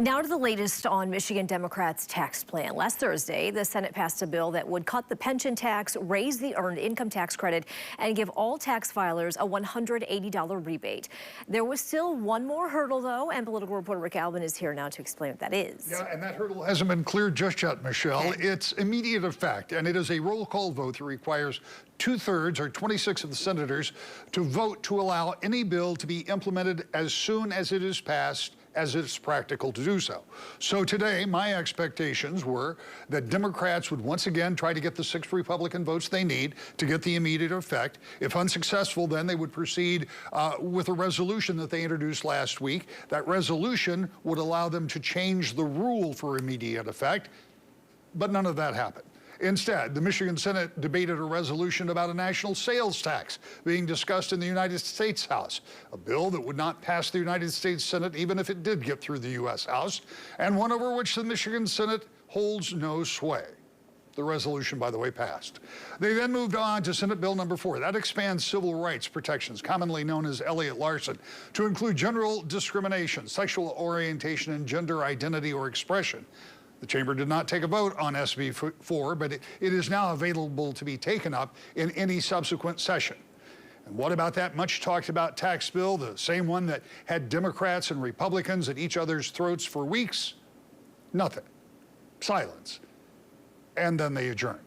Now to the latest on Michigan Democrats' tax plan. Last Thursday, the Senate passed a bill that would cut the pension tax, raise the earned income tax credit, and give all tax filers a $180 rebate. There was still one more hurdle, though, and political reporter Rick Albin is here now to explain what that is. Yeah, and that hurdle hasn't been cleared just yet, Michelle. Okay. It's immediate effect, and it is a roll call vote that requires 2/3 or 26 of the senators to vote to allow any bill to be implemented as soon as it is passed, as it's practical to do so. So today, my expectations were that Democrats would once again try to get the 6 Republican votes they need to get the immediate effect. If unsuccessful, then they would proceed with a resolution that they introduced last week. That resolution would allow them to change the rule for immediate effect, but none of that happened. Instead, the Michigan Senate debated a resolution about a national sales tax being discussed in the United States House, a bill that would not pass the United States Senate even if it did get through the U.S. House, and one over which the Michigan Senate holds no sway. The resolution, by the way, passed. They then moved on to Senate Bill number 4. That expands civil rights protections, commonly known as Elliott Larson, to include general discrimination, sexual orientation, and gender identity or expression. The chamber did not take a vote on SB 4, but it is now available to be taken up in any subsequent session. And what about that much talked about tax bill, the same one that had Democrats and Republicans at each other's throats for weeks? Nothing. Silence. And then they adjourned.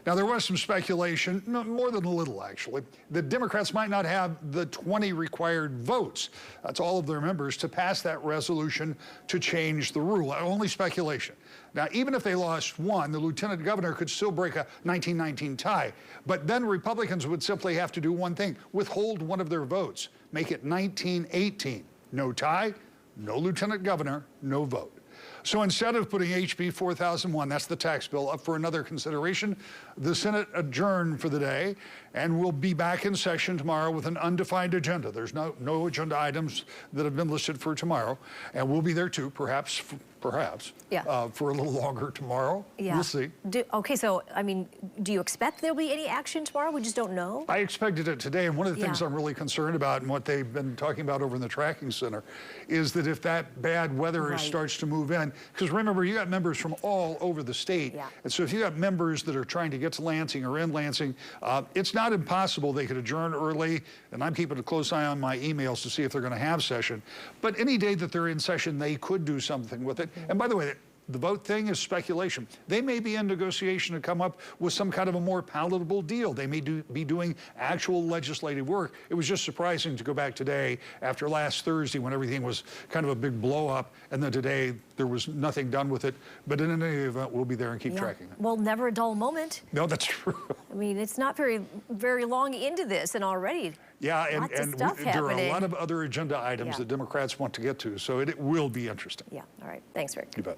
Now, there was some speculation, more than a little actually, that Democrats might not have the 20 required votes, that's all of their members, to pass that resolution to change the rule. Only speculation. Now, even if they lost one, the lieutenant governor could still break a 1919 tie. But then Republicans would simply have to do one thing, withhold one of their votes, make it 1918. No tie, no lieutenant governor, no vote. So instead of putting HB 4001, that's the tax bill, up for another consideration, the Senate adjourned for the day, and we'll be back in session tomorrow with an undefined agenda. There's no agenda items that have been listed for tomorrow, and we'll be there too, perhaps, yeah. For a little longer tomorrow. Yeah. We'll see. Okay, so, I mean, do you expect there'll be any action tomorrow? We just don't know? I expected it today, and one of the things I'm really concerned about and what they've been talking about over in the tracking center is that if that bad weather starts to move in, because remember, you got members from all over the state, and so if you got members that are trying to get to Lansing or in Lansing, it's not impossible they could adjourn early, and I'm keeping a close eye on my emails to see if they're going to have session. But any day that they're in session, they could do something with it. And by the way, the vote thing is speculation. They may be in negotiation to come up with some kind of a more palatable deal. They may be doing actual legislative work. It was just surprising to go back today after last Thursday when everything was kind of a big blow up, and then today there was nothing done with it. But in any event, we'll be there and keep tracking it. Well, never a dull moment. No, that's true. I mean, it's not very long into this, and already yeah, and there are a lot of other agenda items that Democrats want to get to, so it will be interesting. Yeah, all right. Thanks, Rick. You bet.